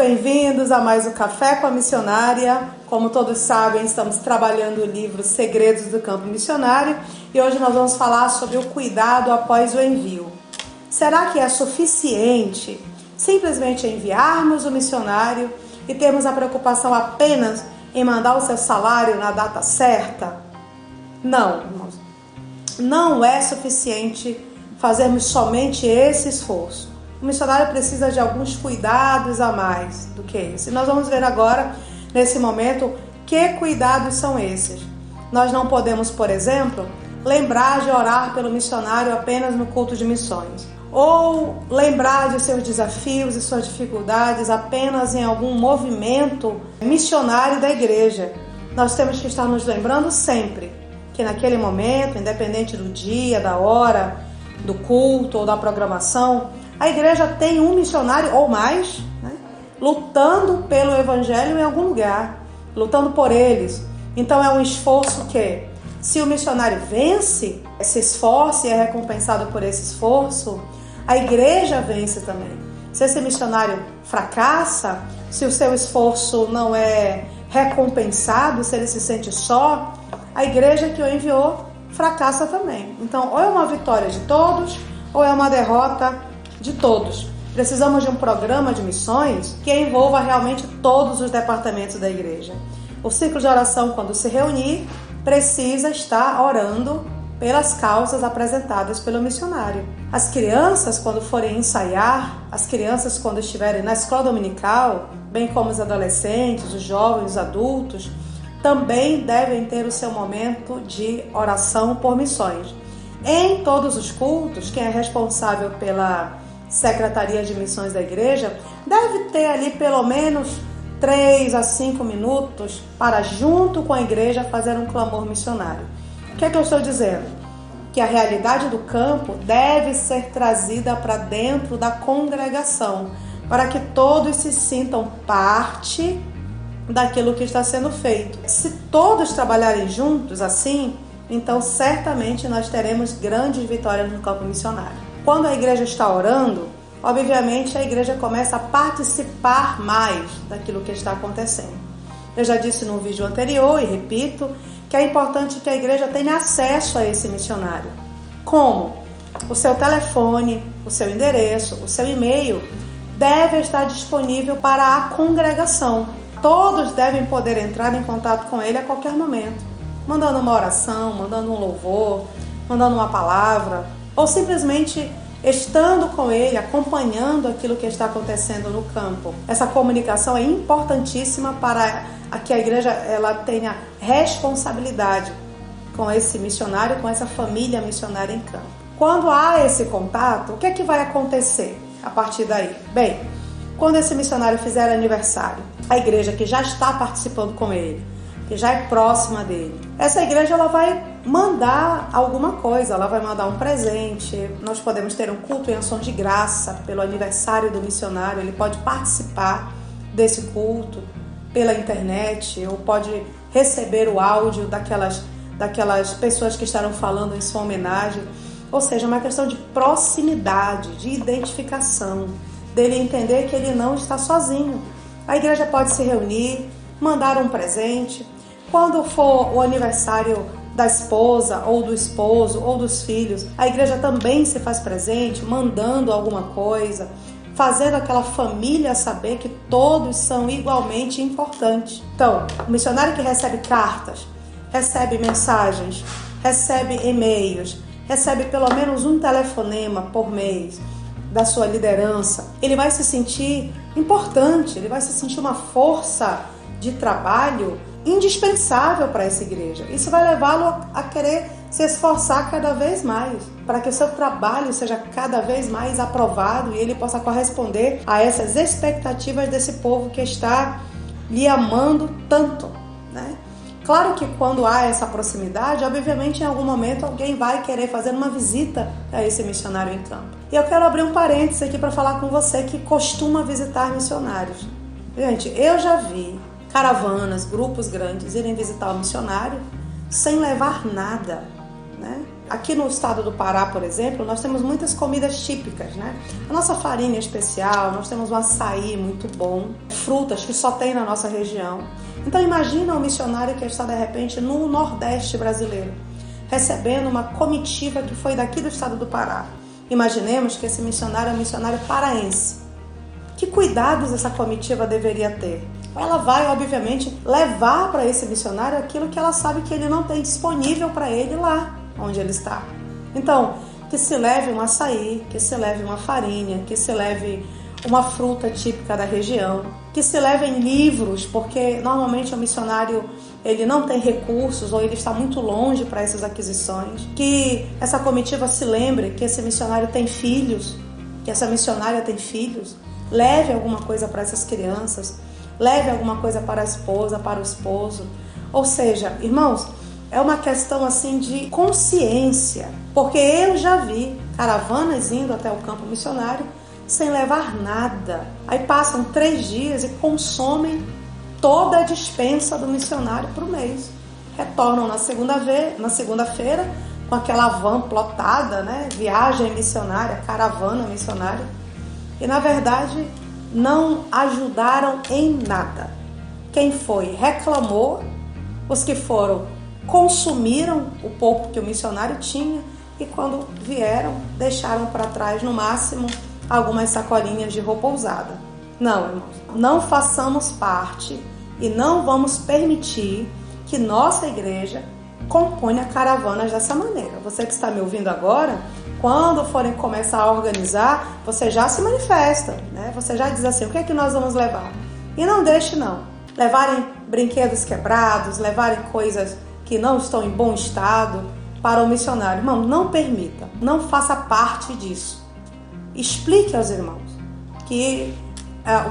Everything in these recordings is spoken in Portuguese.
bem-vindos a mais um Café com a Missionária. Como todos sabem, estamos trabalhando o livro Segredos do Campo Missionário e hoje nós vamos falar sobre o cuidado após o envio. Será que é suficiente simplesmente enviarmos o missionário e termos a preocupação apenas em mandar o seu salário na data certa? Não, irmãos. Não é suficiente fazermos somente esse esforço. O missionário precisa de alguns cuidados a mais do que isso. E nós vamos ver agora, nesse momento, que cuidados são esses. Nós não podemos, por exemplo, lembrar de orar pelo missionário apenas no culto de missões. Ou lembrar de seus desafios e suas dificuldades apenas em algum movimento missionário da igreja. Nós temos que estar nos lembrando sempre que naquele momento, independente do dia, da hora, do culto ou da programação, a igreja tem um missionário ou mais, né, lutando pelo evangelho em algum lugar, lutando por eles. Então é um esforço que, se o missionário vence, se esforça e é recompensado por esse esforço, a igreja vence também. Se esse missionário fracassa, se o seu esforço não é recompensado, se ele se sente só, a igreja que o enviou fracassa também. Então, ou é uma vitória de todos, ou é uma derrota de todos. Precisamos de um programa de missões que envolva realmente todos os departamentos da igreja. O ciclo de oração, quando se reunir, precisa estar orando pelas causas apresentadas pelo missionário. As crianças, quando forem ensaiar, as crianças, quando estiverem na escola dominical, bem como os adolescentes, os jovens, os adultos, também devem ter o seu momento de oração por missões. Em todos os cultos, quem é responsável pela Secretaria de Missões da Igreja deve ter ali pelo menos 3 a 5 minutos para, junto com a igreja, fazer um clamor missionário. O que é que eu estou dizendo? Que a realidade do campo deve ser trazida para dentro da congregação, para que todos se sintam parte daquilo que está sendo feito. Se todos trabalharem juntos assim, então certamente nós teremos grandes vitórias no campo missionário. Quando a igreja está orando, obviamente a igreja começa a participar mais daquilo que está acontecendo. Eu já disse no vídeo anterior e repito que é importante que a igreja tenha acesso a esse missionário. Como? O seu telefone, o seu endereço, o seu e-mail deve estar disponível para a congregação. Todos devem poder entrar em contato com ele a qualquer momento, mandando uma oração, mandando um louvor, mandando uma palavra, ou simplesmente estando com ele, acompanhando aquilo que está acontecendo no campo. Essa comunicação é importantíssima para que a igreja ela tenha responsabilidade com esse missionário, com essa família missionária em campo. Quando há esse contato, o que é que vai acontecer a partir daí? Bem, quando esse missionário fizer aniversário, a igreja que já está participando com ele, que já é próxima dele, essa igreja ela vai mandar alguma coisa, ela vai mandar um presente. Nós podemos ter um culto em ações de graça pelo aniversário do missionário, ele pode participar desse culto pela internet, ou pode receber o áudio daquelas pessoas que estarão falando em sua homenagem. Ou seja, uma questão de proximidade, de identificação, dele entender que ele não está sozinho. A igreja pode se reunir, mandar um presente. Quando for o aniversário da esposa, ou do esposo, ou dos filhos, a igreja também se faz presente, mandando alguma coisa, fazendo aquela família saber que todos são igualmente importantes. Então, o missionário que recebe cartas, recebe mensagens, recebe e-mails, recebe pelo menos um telefonema por mês da sua liderança, ele vai se sentir importante, ele vai se sentir uma força de trabalho indispensável para essa igreja. Isso vai levá-lo a querer se esforçar cada vez mais, para que o seu trabalho seja cada vez mais aprovado e ele possa corresponder a essas expectativas desse povo que está lhe amando tanto, né? Claro que quando há essa proximidade, obviamente em algum momento alguém vai querer fazer uma visita a esse missionário em campo. E eu quero abrir um parênteses aqui para falar com você que costuma visitar missionários. Gente, eu já vi caravanas, grupos grandes irem visitar o missionário sem levar nada, né? Aqui no estado do Pará, por exemplo, nós temos muitas comidas típicas, né? A nossa farinha é especial, nós temos um açaí muito bom, frutas que só tem na nossa região. Então imagina um missionário que está de repente no Nordeste brasileiro, recebendo uma comitiva que foi daqui do estado do Pará. Imaginemos que esse missionário é um missionário paraense. Que cuidados essa comitiva deveria ter? Ela vai, obviamente, levar para esse missionário aquilo que ela sabe que ele não tem disponível para ele lá onde ele está. Então, que se leve um açaí, que se leve uma farinha, que se leve uma fruta típica da região, que se levem livros, porque normalmente o missionário ele não tem recursos ou ele está muito longe para essas aquisições, que essa comitiva se lembre que esse missionário tem filhos, que essa missionária tem filhos, leve alguma coisa para essas crianças, leve alguma coisa para a esposa, para o esposo. Ou seja, irmãos, é uma questão assim de consciência, porque eu já vi caravanas indo até o campo missionário sem levar nada. Aí passam 3 dias e consomem toda a despensa do missionário para o mês. Retornam na segunda-feira com aquela van plotada, né? Viagem missionária, caravana missionária. E na verdade não ajudaram em nada. Quem foi reclamou, os que foram consumiram o pouco que o missionário tinha e quando vieram deixaram para trás no máximo algumas sacolinhas de roupa usada. Não, irmãos, não façamos parte e não vamos permitir que nossa igreja componha caravanas dessa maneira. Você que está me ouvindo agora, quando forem começar a organizar, você já se manifesta, né? Você já diz assim, o que é que nós vamos levar? E não deixe não. Levarem brinquedos quebrados, levarem coisas que não estão em bom estado para o missionário. Irmão, não permita, não faça parte disso. Explique aos irmãos que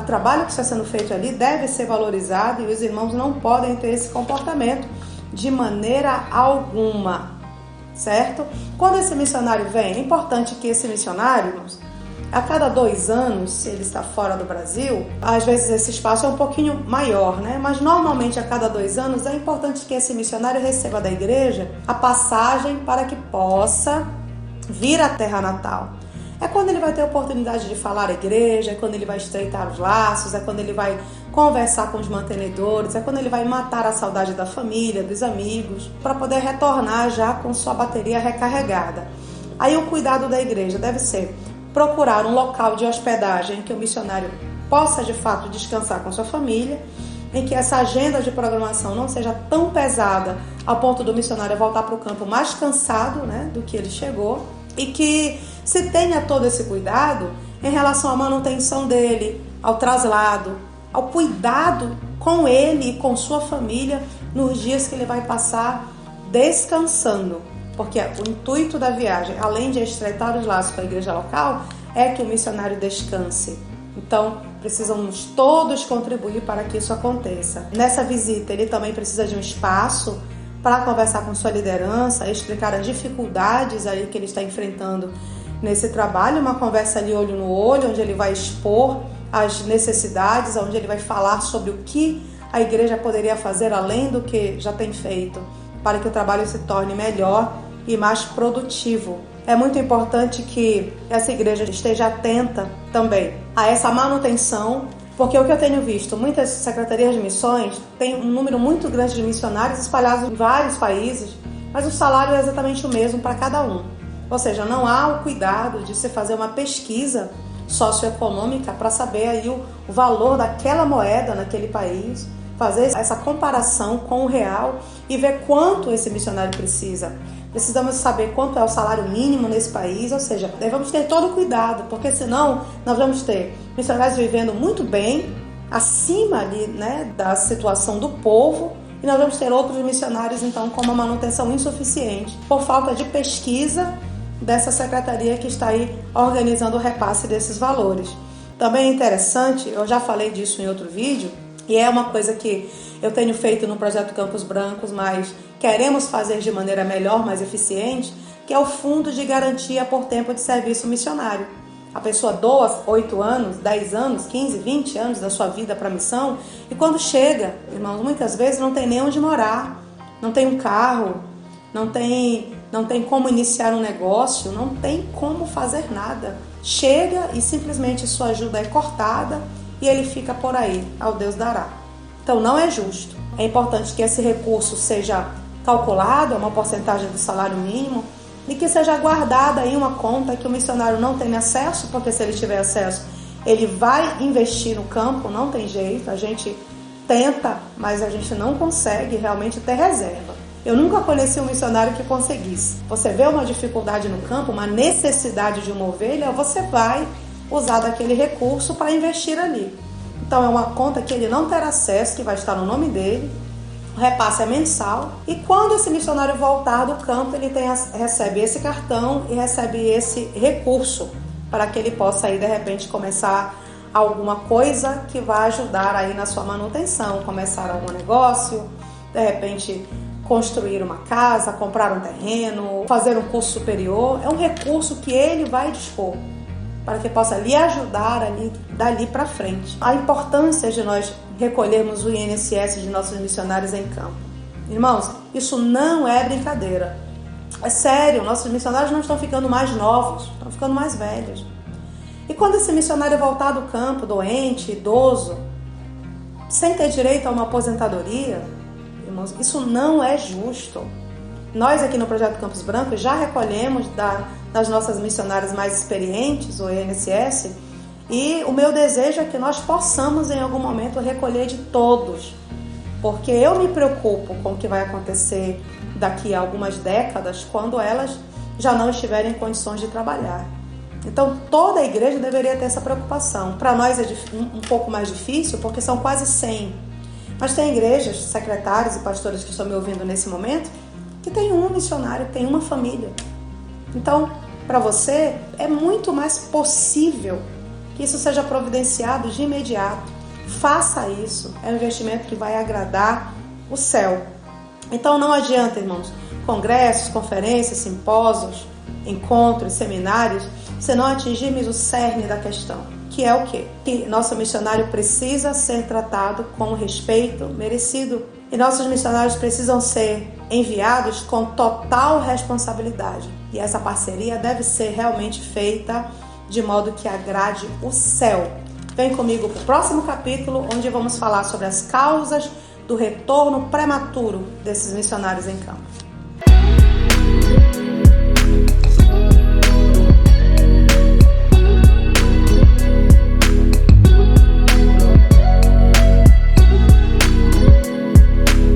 o trabalho que está sendo feito ali deve ser valorizado e os irmãos não podem ter esse comportamento de maneira alguma, certo? Quando esse missionário vem, é importante que esse missionário, irmãos, a cada 2 anos, se ele está fora do Brasil, às vezes esse espaço é um pouquinho maior, né? Mas normalmente a cada 2 anos é importante que esse missionário receba da igreja a passagem para que possa vir à terra natal. É quando ele vai ter a oportunidade de falar à igreja, é quando ele vai estreitar os laços, é quando ele vai conversar com os mantenedores, é quando ele vai matar a saudade da família, dos amigos, para poder retornar já com sua bateria recarregada. Aí o cuidado da igreja deve ser procurar um local de hospedagem em que o missionário possa de fato descansar com sua família, em que essa agenda de programação não seja tão pesada ao ponto do missionário voltar para o campo mais cansado, né, do que ele chegou, e que se tenha todo esse cuidado em relação à manutenção dele, ao traslado, ao cuidado com ele e com sua família nos dias que ele vai passar descansando. Porque o intuito da viagem, além de estreitar os laços com a igreja local, é que o missionário descanse. Então, precisamos todos contribuir para que isso aconteça. Nessa visita, ele também precisa de um espaço para conversar com sua liderança, explicar as dificuldades aí que ele está enfrentando nesse trabalho, uma conversa ali olho no olho, onde ele vai expor as necessidades, onde ele vai falar sobre o que a igreja poderia fazer além do que já tem feito, para que o trabalho se torne melhor e mais produtivo. É muito importante que essa igreja esteja atenta também a essa manutenção, porque o que eu tenho visto, muitas secretarias de missões têm um número muito grande de missionários espalhados em vários países, mas o salário é exatamente o mesmo para cada um. Ou seja, não há o cuidado de se fazer uma pesquisa socioeconômica para saber aí o valor daquela moeda naquele país, fazer essa comparação com o real e ver quanto esse missionário precisa. Precisamos saber quanto é o salário mínimo nesse país, ou seja, devemos ter todo o cuidado, porque senão nós vamos ter missionários vivendo muito bem, acima ali, né, da situação do povo, e nós vamos ter outros missionários, então, com uma manutenção insuficiente, por falta de pesquisa dessa secretaria que está aí organizando o repasse desses valores. Também é interessante, eu já falei disso em outro vídeo, e é uma coisa que eu tenho feito no projeto Campos Brancos, mas queremos fazer de maneira melhor, mais eficiente, que é o Fundo de Garantia por Tempo de Serviço Missionário. A pessoa doa 8 anos, 10 anos, 15, 20 anos da sua vida para a missão, e quando chega, irmãos, muitas vezes não tem nem onde morar, não tem um carro, não tem não tem como iniciar um negócio, não tem como fazer nada. Chega e simplesmente sua ajuda é cortada e ele fica por aí, ao Deus dará. Então não é justo. É importante que esse recurso seja calculado, uma porcentagem do salário mínimo, e que seja guardada em uma conta que o missionário não tem acesso, porque se ele tiver acesso, ele vai investir no campo, não tem jeito, a gente tenta, mas a gente não consegue realmente ter reserva. Eu nunca conheci um missionário que conseguisse. Você vê uma dificuldade no campo, uma necessidade de uma ovelha, você vai usar daquele recurso para investir ali. Então é uma conta que ele não terá acesso, que vai estar no nome dele, o repasse é mensal, e quando esse missionário voltar do campo, ele recebe esse cartão e recebe esse recurso para que ele possa aí de repente começar alguma coisa que vai ajudar aí na sua manutenção, começar algum negócio, de repente construir uma casa, comprar um terreno, fazer um curso superior. É um recurso que ele vai dispor para que possa lhe ajudar dali para frente. A importância de nós recolhermos o INSS de nossos missionários em campo. Irmãos, isso não é brincadeira. É sério, nossos missionários não estão ficando mais novos, estão ficando mais velhos. E quando esse missionário voltar do campo, doente, idoso, sem ter direito a uma aposentadoria, irmãos, isso não é justo. Nós aqui no Projeto Campos Branco já recolhemos das nossas missionárias mais experientes, o INSS, e o meu desejo é que nós possamos em algum momento recolher de todos, porque eu me preocupo com o que vai acontecer daqui a algumas décadas, quando elas já não estiverem em condições de trabalhar. Então toda a igreja deveria ter essa preocupação. Para nós é um pouco mais difícil, porque são quase 100. Mas tem igrejas, secretários e pastores que estão me ouvindo nesse momento, que tem um missionário, que tem uma família. Então, para você, é muito mais possível que isso seja providenciado de imediato. Faça isso, é um investimento que vai agradar o céu. Então não adianta, irmãos, congressos, conferências, simpósios, encontros, seminários, se não atingirmos o cerne da questão, que é o quê? Que nosso missionário precisa ser tratado com o respeito merecido. E nossos missionários precisam ser enviados com total responsabilidade. E essa parceria deve ser realmente feita de modo que agrade o céu. Vem comigo para o próximo capítulo, onde vamos falar sobre as causas do retorno prematuro desses missionários em campo.